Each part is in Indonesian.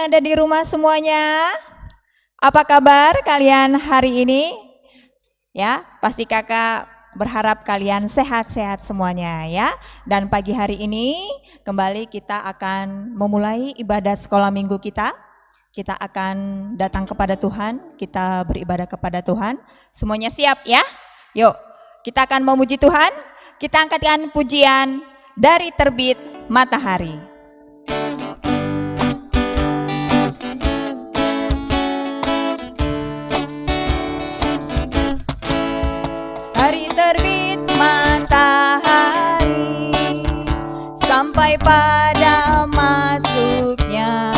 ada di rumah semuanya? Apa kabar kalian hari ini? Ya, pasti kakak berharap kalian sehat-sehat semuanya ya. Dan pagi hari ini kembali kita akan memulai ibadah sekolah minggu kita. Kita akan datang kepada Tuhan, kita beribadah kepada Tuhan. Semuanya siap ya? Yuk, kita akan memuji Tuhan. Kita angkatkan pujian dari terbit matahari. Dari terbit matahari sampai pada masuknya,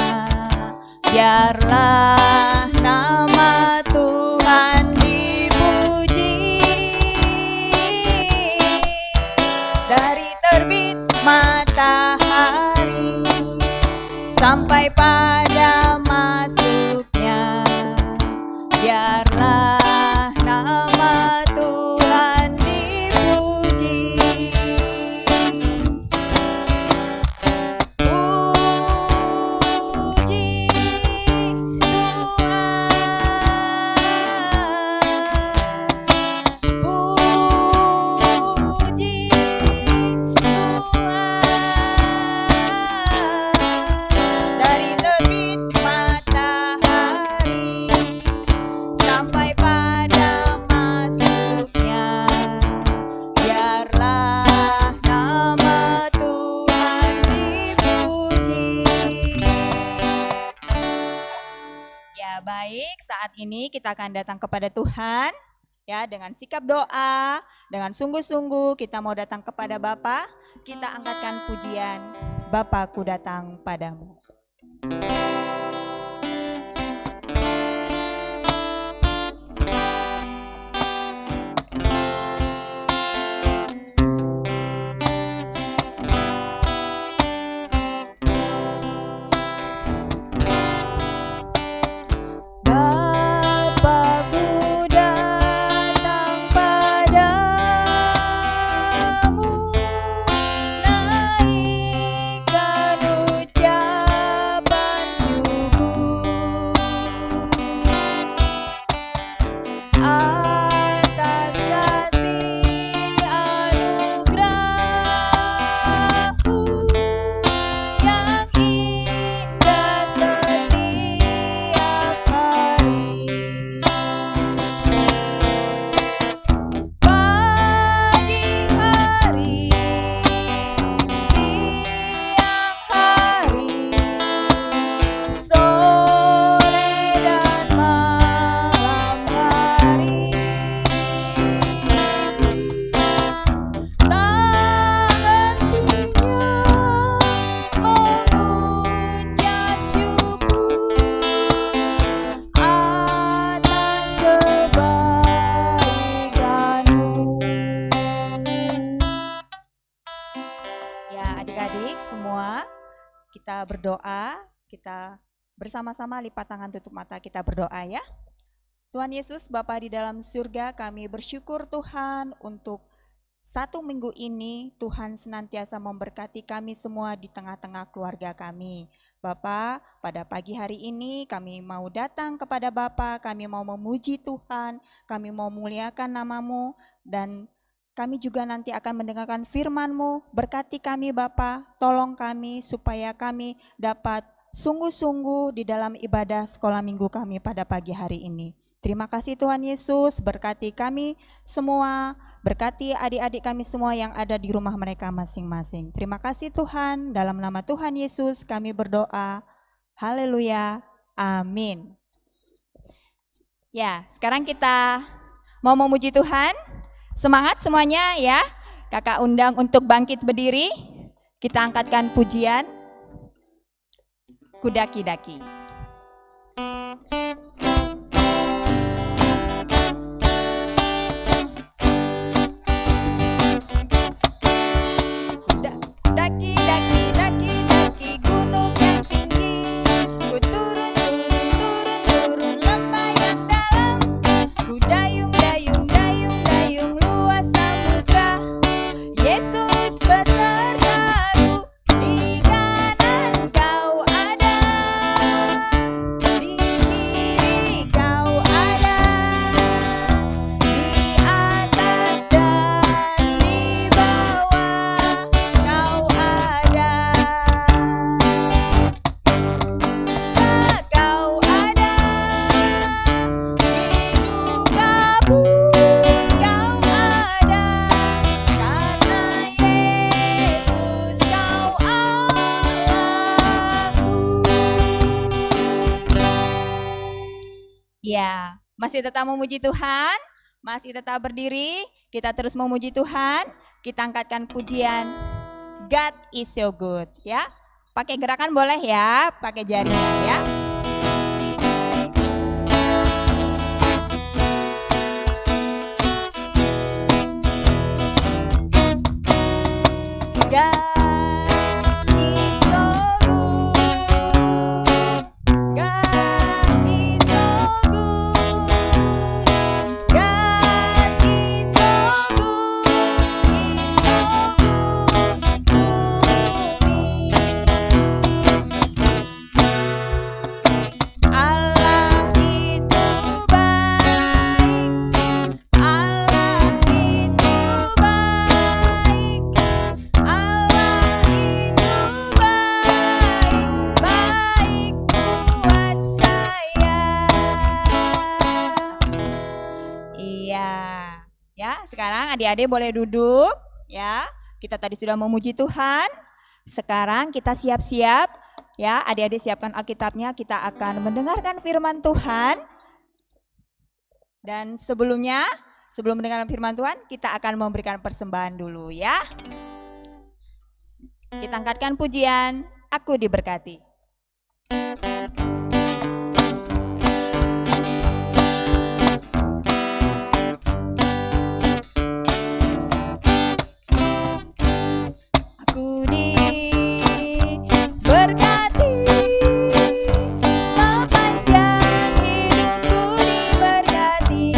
biarlah nama Tuhan dipuji. Dari terbit matahari sampai pada masuknya, biarlah nama Tuhan dipuji. Puji Tuhan, puji Tuhan. Dari terbit matahari sampai pada masuknya, biarlah nama Tuhan dipuji. Ya baik, saat ini kita akan datang kepada Tuhan ya dengan sikap doa, dengan sungguh-sungguh kita mau datang kepada Bapa. Kita angkatkan pujian, Bapakku datang padamu. Bapakku datang padamu, naikkan ucapan syukur atas kasih anugerah-Mu yang indah setiap hari. Pagi hari, siang hari, sore dan malam hari, tak hentinya mengucap syukur atas kebaikan-Mu. Ya adik-adik semua, kita berdoa, kita bersama-sama lipat tangan tutup mata kita berdoa ya. Tuhan Yesus Bapa di dalam surga, kami bersyukur Tuhan untuk satu minggu ini Tuhan senantiasa memberkati kami semua di tengah-tengah keluarga kami. Bapa, pada pagi hari ini kami mau datang kepada Bapa, kami mau memuji Tuhan, kami mau memuliakan nama-Mu, dan kami juga nanti akan mendengarkan firman-Mu. Berkati kami Bapa, tolong kami supaya kami dapat sungguh-sungguh di dalam ibadah sekolah minggu kami pada pagi hari ini. Terima kasih Tuhan Yesus, berkati kami semua, berkati adik-adik kami semua yang ada di rumah mereka masing-masing. Terima kasih Tuhan, dalam nama Tuhan Yesus kami berdoa. Haleluya, amin. Ya, sekarang kita mau memuji Tuhan. Semangat semuanya ya. Kakak undang untuk bangkit berdiri. Kita angkatkan pujian Kudaki-daki. Daki, daki, daki, daki gunung yang tinggi. Ku turun, turun, turun, turun lembah yang dalam. Ku dayung, dayung, dayung, dayung luas samudra. Yesus besertaku, di kanan Kau ada. Ya, masih tetap memuji Tuhan, masih tetap berdiri, kita terus memuji Tuhan, kita angkatkan pujian God is so good ya. Pakai gerakan boleh ya, pakai jarinya ya. God is so good. God is so good. God is so good. He's so good to me. Allah itu baik. Allah itu baik. Allah itu baik, baik buat saya. Iya. Ya, sekarang adik-adik boleh duduk ya. Kita tadi sudah memuji Tuhan. Sekarang kita siap-siap ya, adik-adik siapkan Alkitabnya, kita akan mendengarkan firman Tuhan. Dan sebelum mendengarkan firman Tuhan, kita akan memberikan persembahan dulu ya. Kita angkatkan pujian, Aku Diberkati. Aku diberkati, sepanjang hidupku diberkati.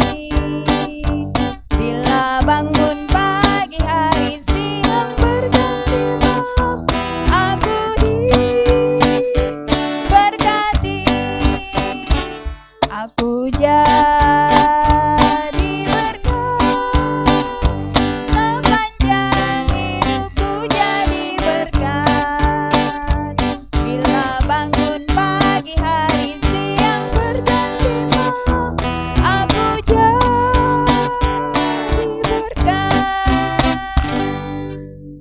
Bila bangun pagi hari, siang berganti malam, aku diberkati. Aku jadi berkat, sepanjang hidupku jadi berkat. Bila bangun pagi hari, siang berganti malam, aku jadi berkat.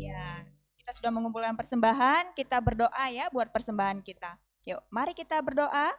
Ya, kita sudah mengumpulkan persembahan, kita berdoa ya buat persembahan kita. Yuk, mari kita berdoa.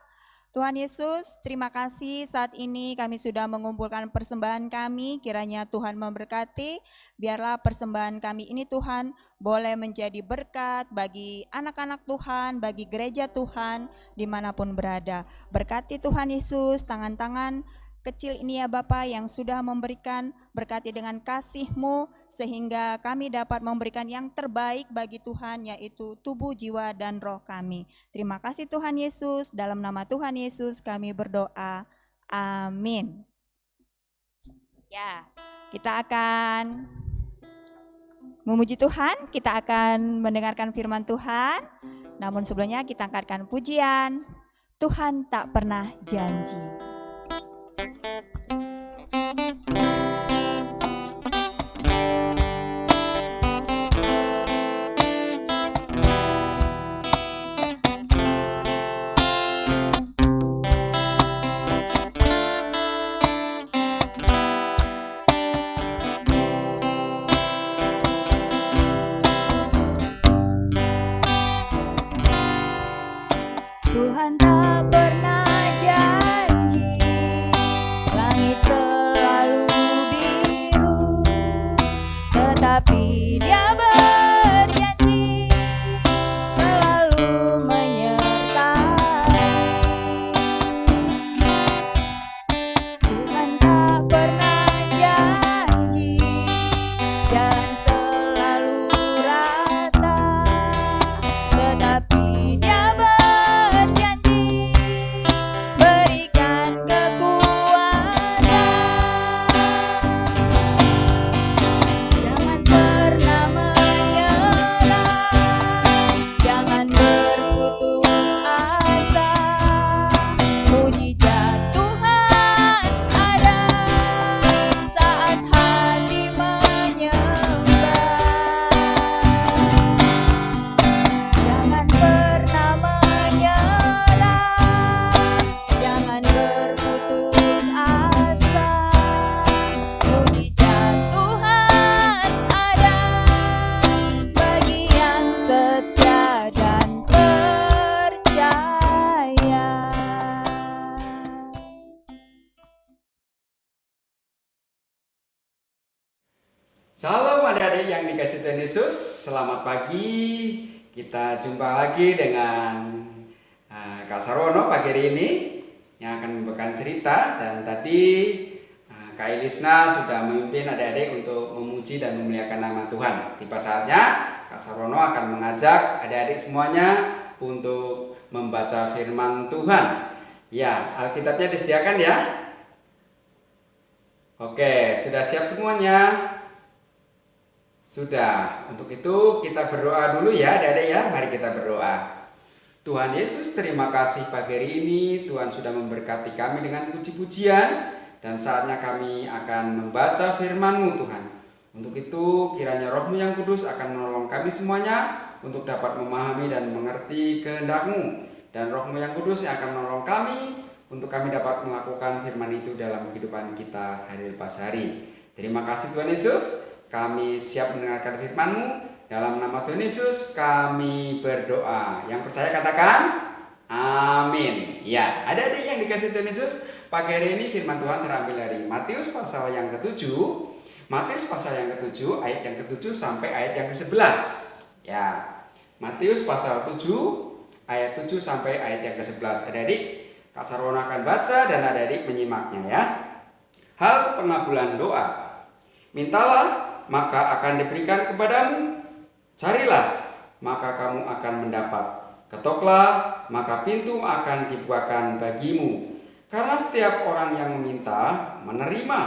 Tuhan Yesus, terima kasih saat ini kami sudah mengumpulkan persembahan kami, kiranya Tuhan memberkati, biarlah persembahan kami ini Tuhan boleh menjadi berkat bagi anak-anak Tuhan, bagi gereja Tuhan dimanapun berada. Berkati Tuhan Yesus, tangan-tangan kecil ini ya Bapa yang sudah memberikan, berkati dengan kasih-Mu sehingga kami dapat memberikan yang terbaik bagi Tuhan, yaitu tubuh, jiwa, dan roh kami. Terima kasih Tuhan Yesus, dalam nama Tuhan Yesus kami berdoa, amin. Ya, kita akan memuji Tuhan, kita akan mendengarkan firman Tuhan, namun sebelumnya kita angkatkan pujian, Tuhan tak pernah janji. Tuhan tak pernah janji. Salam adik-adik yang dikasih Tuhan Yesus, selamat pagi. Kita jumpa lagi dengan Kak Sarwono pagi hari ini yang akan membawakan cerita. Dan tadi Kak Elisna sudah memimpin adik-adik untuk memuji dan memuliakan nama Tuhan. Tiba saatnya Kak Sarwono akan mengajak adik-adik semuanya untuk membaca firman Tuhan. Ya, Alkitabnya disediakan ya. Oke, sudah siap semuanya? Sudah, untuk itu kita berdoa dulu ya adik-adik ya, mari kita berdoa. Tuhan Yesus, terima kasih pagi hari ini Tuhan sudah memberkati kami dengan puji-pujian. Dan saatnya kami akan membaca firman-Mu Tuhan. Untuk itu kiranya Roh-Mu yang kudus akan menolong kami semuanya untuk dapat memahami dan mengerti kehendak-Mu. Dan Roh-Mu yang kudus yang akan menolong kami untuk kami dapat melakukan firman itu dalam kehidupan kita hari lepas hari. Terima kasih Tuhan Yesus. Kami siap mendengarkan firman-Mu. Dalam nama Tuhan Yesus kami berdoa. Yang percaya katakan amin. Ya, adik-adik yang dikasih Tuhan Yesus, pagi hari ini firman Tuhan terambil dari Matius pasal yang ke-7. Matius pasal yang ke-7 ayat yang ke-7 sampai ayat yang ke-11. Ya, Matius pasal 7 ayat 7 sampai ayat yang ke-11. Adik-adik, Kak Sarwono akan baca dan adik-adik menyimaknya ya. Hal pengabulan doa. Mintalah maka akan diberikan kepadamu. Carilah, maka kamu akan mendapat. Ketoklah, maka pintu akan dibukakan bagimu. Karena setiap orang yang meminta, menerima.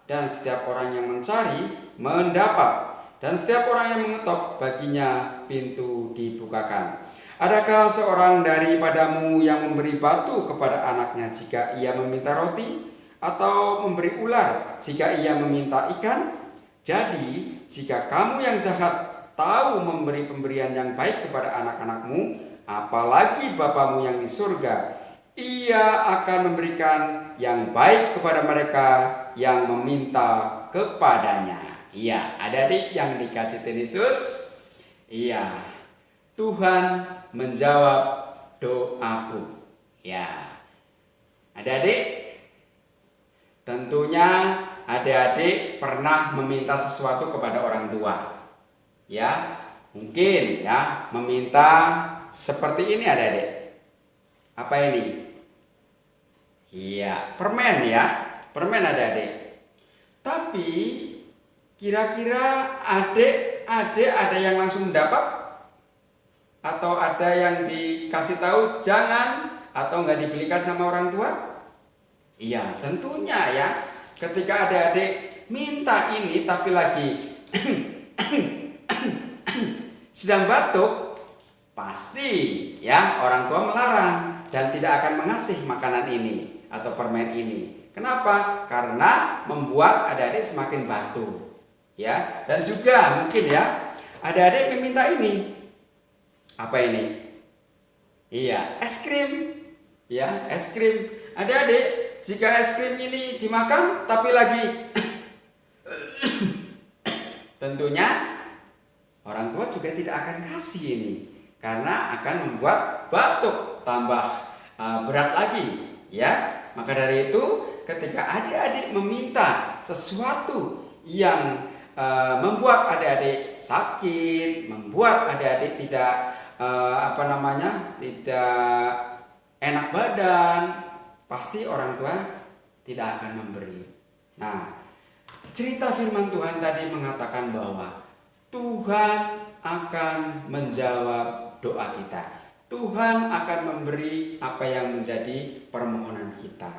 Dan setiap orang yang mencari, mendapat. Dan setiap orang yang mengetok, baginya pintu dibukakan. Adakah seorang daripadamu yang memberi batu kepada anaknya jika ia meminta roti? Atau memberi ular jika ia meminta ikan? Jadi, jika kamu yang jahat tahu memberi pemberian yang baik kepada anak-anakmu, apalagi Bapamu yang di surga, Ia akan memberikan yang baik kepada mereka yang meminta kepadanya. Iya, adik-adik yang dikasih Tuhan Yesus. Iya, Tuhan menjawab doaku. Ya, adik-adik, tentunya adik-adik pernah meminta sesuatu kepada orang tua. Ya, mungkin ya meminta seperti ini adik-adik. Apa ini? Iya, permen ya. Permen adik-adik. Tapi kira-kira adik-adik ada yang langsung dapat? Atau ada yang dikasih tahu jangan atau nggak dibelikan sama orang tua? Iya, tentunya ya. Ketika adik-adik minta ini tapi lagi sedang batuk, pasti ya orang tua melarang dan tidak akan mengasih makanan ini atau permen ini. Kenapa? Karena membuat adik-adik semakin batuk. Ya, dan juga mungkin ya adik-adik meminta ini. Apa ini? Iya, es krim. Ya, es krim. Adik-adik, jika es krim ini dimakan tapi lagi tentunya orang tua juga tidak akan kasih ini karena akan membuat batuk tambah berat lagi ya. Maka dari itu ketika adik-adik meminta sesuatu yang membuat adik-adik sakit, membuat adik-adik tidak tidak enak badan, pasti orang tua tidak akan memberi. Nah, cerita firman Tuhan tadi mengatakan bahwa Tuhan akan menjawab doa kita. Tuhan akan memberi apa yang menjadi permohonan kita.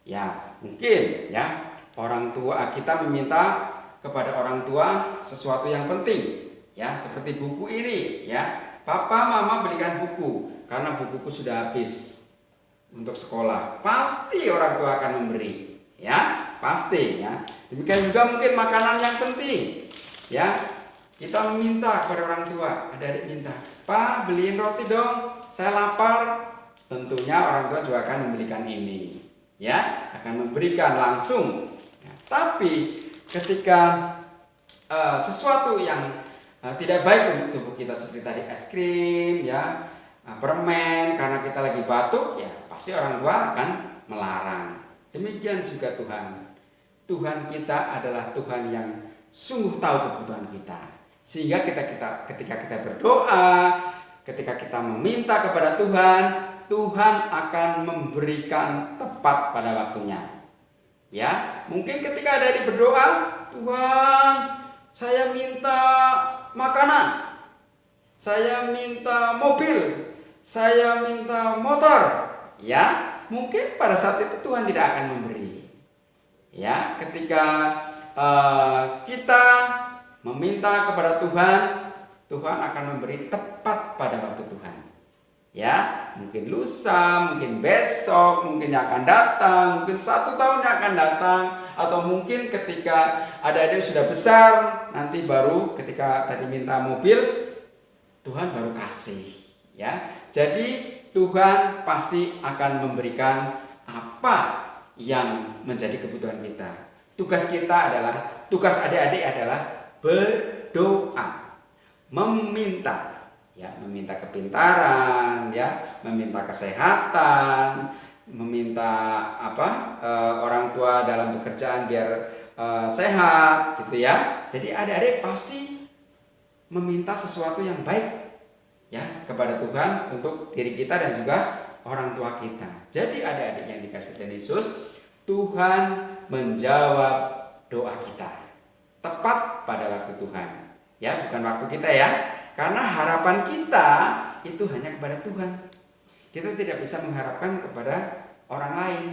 Ya, mungkin ya orang tua kita meminta kepada orang tua sesuatu yang penting, ya seperti buku ini, ya. Papa, mama belikan buku karena bukuku sudah habis untuk sekolah. Pasti orang tua akan memberi, ya, pasti ya. Demikian juga mungkin makanan yang penting, ya. Kita meminta kepada orang tua, adik-adik minta, Pak beliin roti dong, saya lapar. Tentunya orang tua juga akan memberikan ini, ya, akan memberikan langsung. Ya, tapi ketika sesuatu yang tidak baik untuk tubuh kita seperti tadi es krim, ya, permen karena kita lagi batuk, ya pasti orang tua akan melarang. Demikian juga Tuhan. Tuhan kita adalah Tuhan yang sungguh tahu kebutuhan kita. Sehingga ketika kita berdoa, ketika kita meminta kepada Tuhan, Tuhan akan memberikan tepat pada waktunya. Ya, mungkin ketika adik berdoa, Tuhan, saya minta makanan, saya minta mobil, saya minta motor. Ya, mungkin pada saat itu Tuhan tidak akan memberi. Ya, ketika kita meminta kepada Tuhan, Tuhan akan memberi tepat pada waktu Tuhan. Ya, mungkin lusa, mungkin besok, mungkin yang akan datang, mungkin 1 tahun yang akan datang, atau mungkin ketika adik-adik sudah besar, nanti baru ketika tadi minta mobil, Tuhan baru kasih. Ya, jadi Tuhan pasti akan memberikan apa yang menjadi kebutuhan kita. Tugas adik-adik adalah berdoa, meminta. Ya, meminta kepintaran, ya, meminta kesehatan, meminta orang tua dalam pekerjaan biar sehat, gitu ya. Jadi adik-adik pasti meminta sesuatu yang baik, ya, kepada Tuhan untuk diri kita dan juga orang tua kita. Jadi adik-adik yang dikasihi Tuhan Yesus, Tuhan menjawab doa kita tepat pada waktu Tuhan, ya, bukan waktu kita, ya. Karena harapan kita itu hanya kepada Tuhan. Kita tidak bisa mengharapkan kepada orang lain,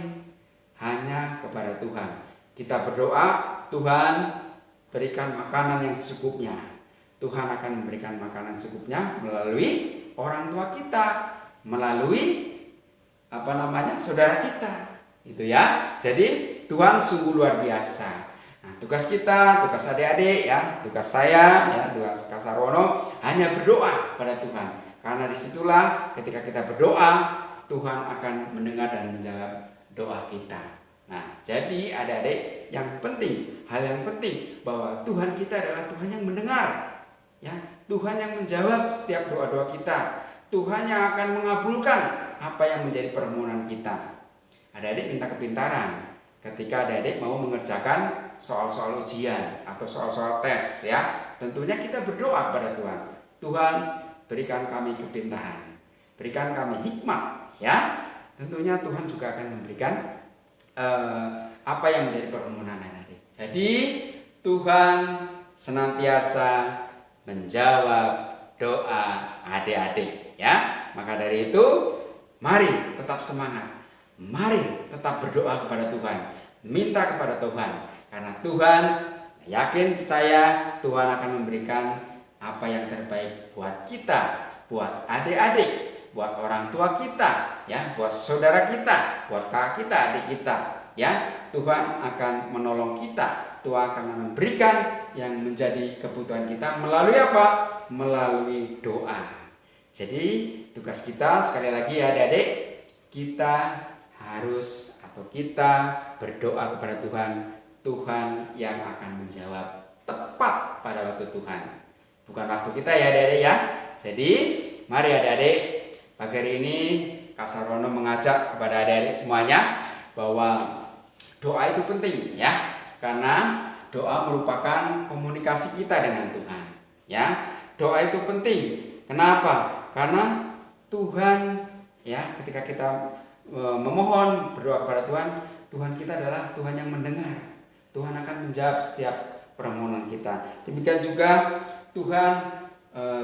hanya kepada Tuhan. Kita berdoa, Tuhan berikan makanan yang secukupnya. Tuhan akan memberikan makanan secukupnya melalui orang tua kita, melalui saudara kita. Itu ya. Jadi Tuhan sungguh luar biasa. Nah, tugas kita, tugas adik-adik, ya, tugas saya, ya, tugas Kak Sarwono hanya berdoa pada Tuhan. Karena disitulah ketika kita berdoa, Tuhan akan mendengar dan menjawab doa kita. Nah, jadi adik-adik hal yang penting bahwa Tuhan kita adalah Tuhan yang mendengar, ya, Tuhan yang menjawab setiap doa-doa kita. Tuhan yang akan mengabulkan apa yang menjadi permohonan kita. Adik-adik minta kepintaran ketika adik-adik mau mengerjakan soal-soal ujian atau soal-soal tes, ya, tentunya kita berdoa kepada Tuhan. Tuhan, berikan kami kepintaran, berikan kami hikmat, ya. Tentunya Tuhan juga akan memberikan apa yang menjadi permohonan adik-adik. Jadi Tuhan senantiasa menjawab doa adik-adik, ya. Maka dari itu, mari tetap semangat. Mari tetap berdoa kepada Tuhan, minta kepada Tuhan, karena Tuhan yakin, percaya Tuhan akan memberikan apa yang terbaik buat kita, buat adik-adik, buat orang tua kita, ya, buat saudara kita, buat kakak kita, adik kita, ya. Tuhan akan menolong kita, Tuhan akan memberikan yang menjadi kebutuhan kita melalui apa? Melalui doa. Jadi tugas kita sekali lagi, ya, adik-adik, kita berdoa kepada Tuhan. Tuhan yang akan menjawab tepat pada waktu Tuhan, bukan waktu kita, ya, adik-adik, ya. Jadi mari adik-adik, pagi hari ini Kak Sarwono mengajak kepada adik-adik semuanya bahwa doa itu penting, ya, karena doa merupakan komunikasi kita dengan Tuhan, ya. Doa itu penting. Kenapa? Karena Tuhan, ya, ketika kita memohon berdoa kepada Tuhan, Tuhan kita adalah Tuhan yang mendengar. Tuhan akan menjawab setiap permohonan kita. Demikian juga Tuhan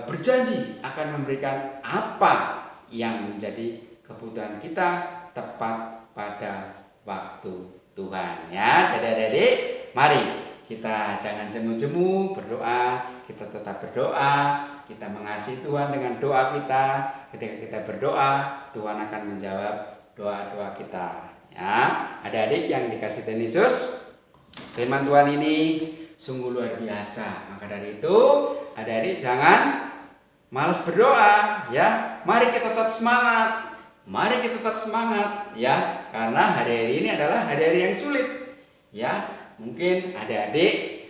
berjanji akan memberikan apa yang menjadi kebutuhan kita tepat pada waktu Tuhan, ya. Jadi adik-adik, mari kita jangan jemu-jemu berdoa, kita tetap berdoa, kita mengasihi Tuhan dengan doa kita. Ketika kita berdoa, Tuhan akan menjawab doa-doa kita, ya. Adik-adik yang dikasihi Tuhan Yesus, firman Tuhan ini sungguh luar biasa. Maka dari itu, adik-adik jangan malas berdoa, ya. Mari kita tetap semangat. Mari kita tetap semangat, ya. Karena hari-hari ini adalah hari-hari yang sulit, ya. Mungkin adik-adik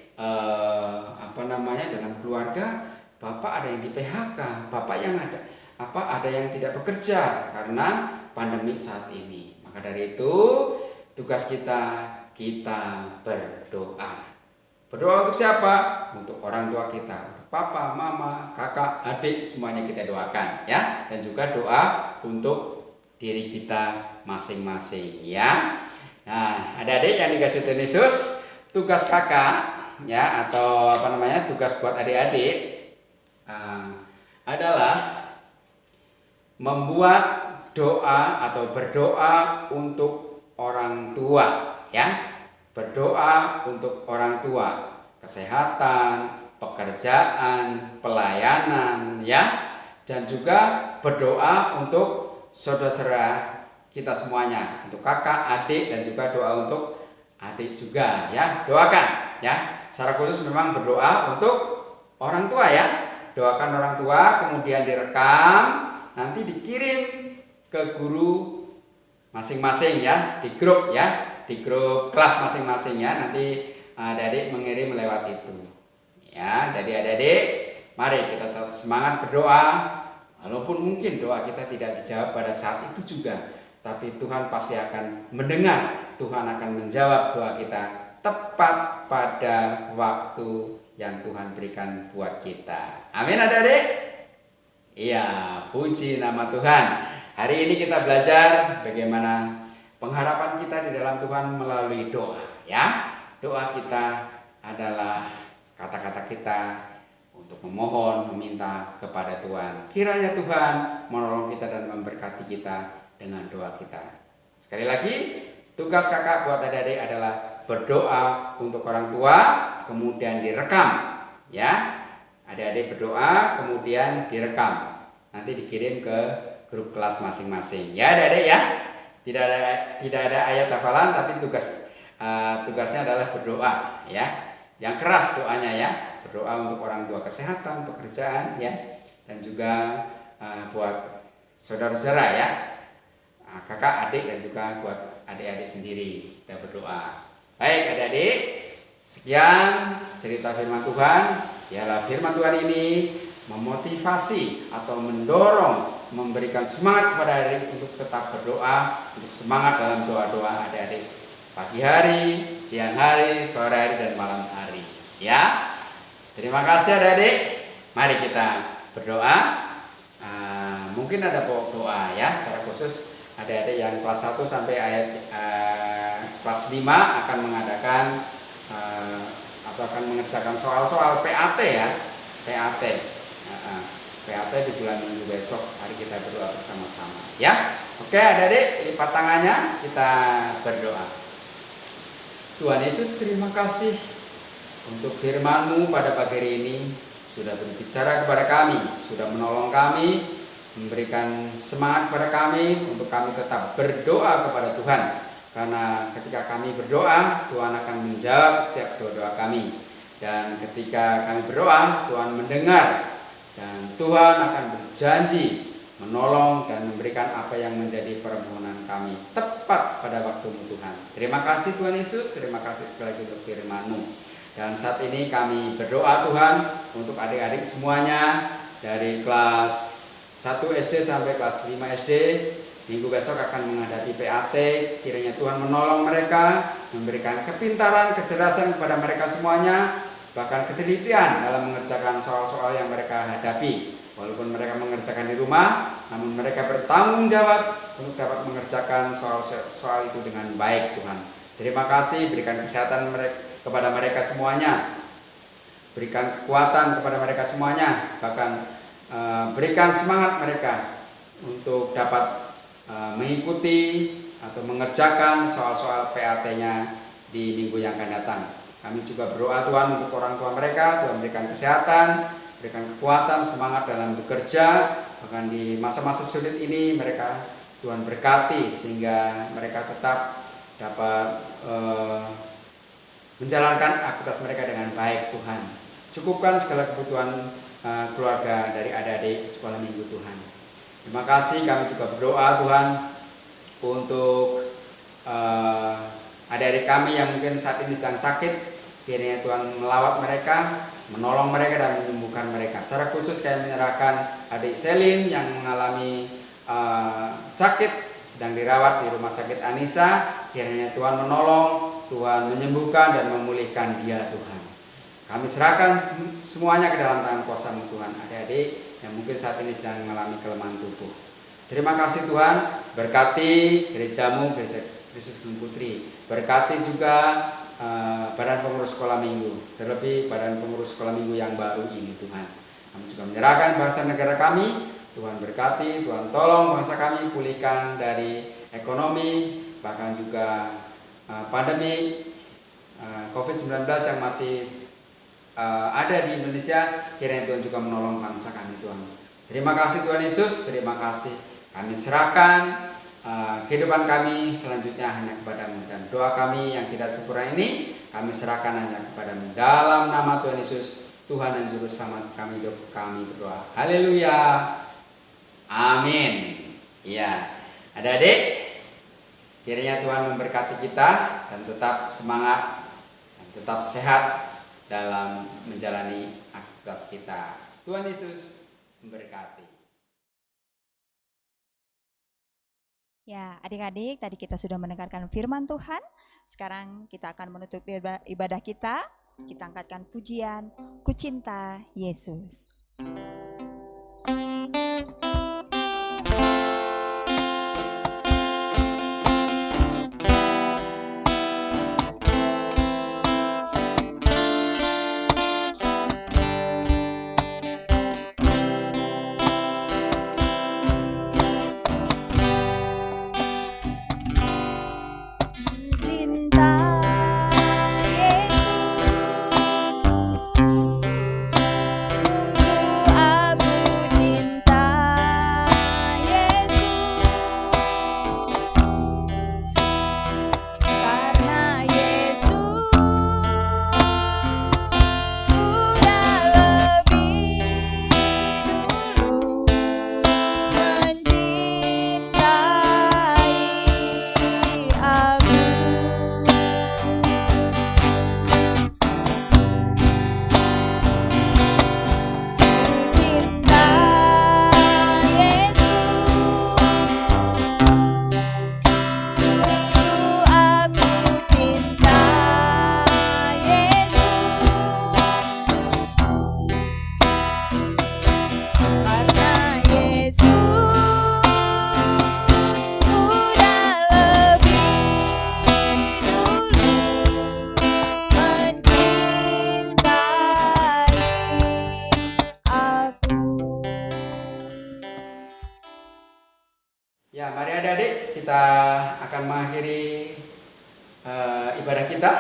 dalam keluarga bapak ada yang di PHK, bapak yang ada yang tidak bekerja karena pandemi saat ini. Maka dari itu tugas kita berdoa. Berdoa untuk siapa? Untuk orang tua kita, untuk papa, mama, kakak, adik, semuanya kita doakan ya. Dan juga doa untuk diri kita masing-masing ya. Nah, adik-adik yang dikasih Tuhan Yesus, tugas kakak ya, atau tugas buat adik-adik adalah membuat doa atau berdoa untuk orang tua ya. Berdoa untuk orang tua, kesehatan, pekerjaan, pelayanan ya. Dan juga berdoa untuk saudara kita semuanya, untuk kakak, adik, dan juga doa untuk adik juga ya. Doakan ya. Secara khusus memang berdoa untuk orang tua ya. Doakan orang tua, kemudian direkam, nanti dikirim ke guru masing-masing ya, di grup ya, di grup kelas masing-masing ya. Nanti adik-adik mengirim lewat itu ya. Jadi adik-adik, mari kita tetap semangat berdoa, walaupun mungkin doa kita tidak dijawab pada saat itu juga, tapi Tuhan pasti akan mendengar, Tuhan akan menjawab doa kita tepat pada waktu yang Tuhan berikan buat kita. Amin adik-adik. Iya, puji nama Tuhan. Hari ini kita belajar bagaimana pengharapan kita di dalam Tuhan melalui doa ya. Doa kita adalah kata-kata kita untuk memohon, meminta kepada Tuhan. Kiranya Tuhan menolong kita dan memberkati kita dengan doa kita. Sekali lagi, tugas kakak buat adik-adik adalah berdoa untuk orang tua, kemudian direkam ya. Adik-adik berdoa, kemudian direkam, nanti dikirim ke grup kelas masing-masing ya adik-adik ya. Tidak ada ayat hafalan, tapi tugasnya adalah berdoa ya. Yang keras doanya ya. Berdoa untuk orang tua, kesehatan, pekerjaan ya, dan juga buat saudara-saudara ya, kakak, adik, dan juga buat adik-adik sendiri. Kita berdoa. Baik adik-adik, sekian cerita firman Tuhan. Biarlah firman Tuhan ini memotivasi atau mendorong, memberikan semangat kepada adik untuk tetap berdoa, untuk semangat dalam doa-doa adik-adik pagi hari, siang hari, sore hari, dan malam hari ya. Terima kasih adik-adik. Mari kita berdoa. Mungkin ada doa ya, secara khusus adik-adik yang kelas 1 sampai kelas 5 akan mengadakan atau akan mengerjakan soal-soal PAT ya. PAT di bulan Minggu besok. Mari kita berdoa bersama-sama ya. Oke adik-adik, lipat tangannya, kita berdoa. Tuhan Yesus, terima kasih untuk firman-Mu pada pagi hari ini. Sudah berbicara kepada kami, sudah menolong kami, memberikan semangat kepada kami untuk kami tetap berdoa kepada Tuhan. Karena ketika kami berdoa, Tuhan akan menjawab setiap doa-doa kami. Dan ketika kami berdoa, Tuhan mendengar. Dan Tuhan akan berjanji menolong dan memberikan apa yang menjadi permohonan kami tepat pada waktu-Mu Tuhan. Terima kasih Tuhan Yesus, terima kasih sekali lagi untuk firman-Mu. Dan saat ini kami berdoa Tuhan untuk adik-adik semuanya dari kelas 1 SD sampai kelas 5 SD. Minggu besok akan menghadapi PAT. Kiranya Tuhan menolong mereka, memberikan kepintaran, kecerdasan kepada mereka semuanya, bahkan ketelitian dalam mengerjakan soal-soal yang mereka hadapi. Walaupun mereka mengerjakan di rumah, namun mereka bertanggung jawab untuk dapat mengerjakan soal itu dengan baik Tuhan. Terima kasih, berikan kesehatan kepada mereka semuanya, berikan kekuatan kepada mereka semuanya, bahkan berikan semangat mereka untuk dapat mengikuti atau mengerjakan soal-soal PAT-nya di minggu yang akan datang. Kami juga berdoa Tuhan untuk orang tua mereka, Tuhan berikan kesehatan, berikan kekuatan, semangat dalam bekerja, bahkan di masa-masa sulit ini mereka Tuhan berkati sehingga mereka tetap dapat menjalankan aktivitas mereka dengan baik Tuhan. Cukupkan segala kebutuhan keluarga dari adik-adik sekolah minggu Tuhan. Terima kasih, kami juga berdoa Tuhan untuk adik-adik kami yang mungkin saat ini sedang sakit. Kiranya Tuhan melawat mereka, menolong mereka dan menyembuhkan mereka. Secara khusus kami menyerahkan adik Selin yang mengalami sakit, sedang dirawat di rumah sakit Anissa. Kiranya Tuhan menolong, Tuhan menyembuhkan dan memulihkan dia Tuhan. Kami serahkan semuanya ke dalam tangan kuasa-Mu Tuhan. Adik-adik yang mungkin saat ini sedang mengalami kelemahan tubuh. Terima kasih Tuhan, berkati gereja-Mu, Gereja Kristus Gunung Putri. Berkati juga badan pengurus sekolah minggu, terlebih badan pengurus sekolah minggu yang baru ini Tuhan. Kami juga menyerahkan bangsa negara kami. Tuhan berkati, Tuhan tolong bangsa kami pulihkan dari ekonomi, bahkan juga pandemi COVID-19 yang masih ada di Indonesia. Kiranya Tuhan juga menolong bangsa kami Tuhan. Terima kasih Tuhan Yesus, terima kasih. Kami serahkan kehidupan kami selanjutnya hanya kepadamu, dan doa kami yang tidak sempurna ini kami serahkan hanya kepadamu. Dalam nama Tuhan Yesus, Tuhan dan Juru Selamat kami berdoa. Haleluya. Amin. Ya, adik-adik, kiranya Tuhan memberkati kita dan tetap semangat dan tetap sehat dalam menjalani aktivitas kita. Tuhan Yesus memberkati. Ya, adik-adik, tadi kita sudah mendengarkan firman Tuhan. Sekarang kita akan menutup ibadah kita. Kita angkatkan pujian, Ku Cinta Yesus. Ya, mari adik-adik, kita akan mengakhiri ibadah kita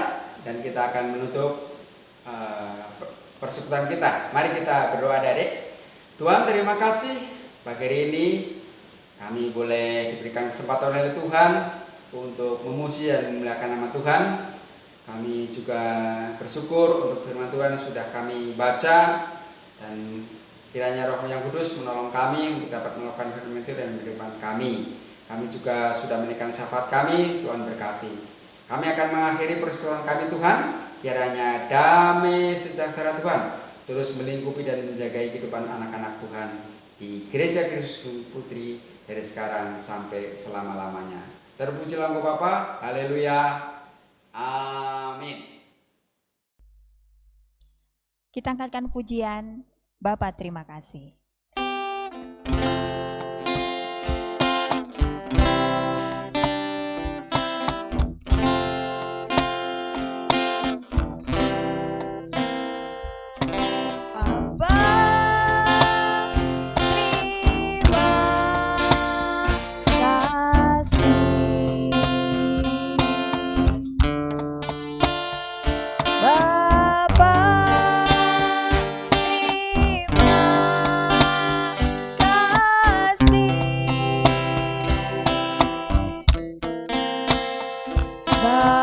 dan kita akan menutup persekutuan kita. Mari kita berdoa adik-adik. Tuhan, terima kasih pagi hari ini kami boleh diberikan kesempatan oleh Tuhan untuk memuji dan memuliakan nama Tuhan. Kami juga bersyukur untuk firman Tuhan yang sudah kami baca, dan kiranya Roh yang Kudus menolong kami untuk dapat melakukan firman itu dan kehidupan kami. Kami juga sudah menaikkan syafaat kami, Tuhan berkati. Kami akan mengakhiri persekutuan kami Tuhan. Kiranya damai sejahtera Tuhan terus melingkupi dan menjagai kehidupan anak-anak Tuhan di Gereja Kristus Gunung Putri dari sekarang sampai selama-lamanya. Terpujilah Engkau Bapa, haleluya, amin. Kita angkatkan pujian, Bapa terima kasih. Bye.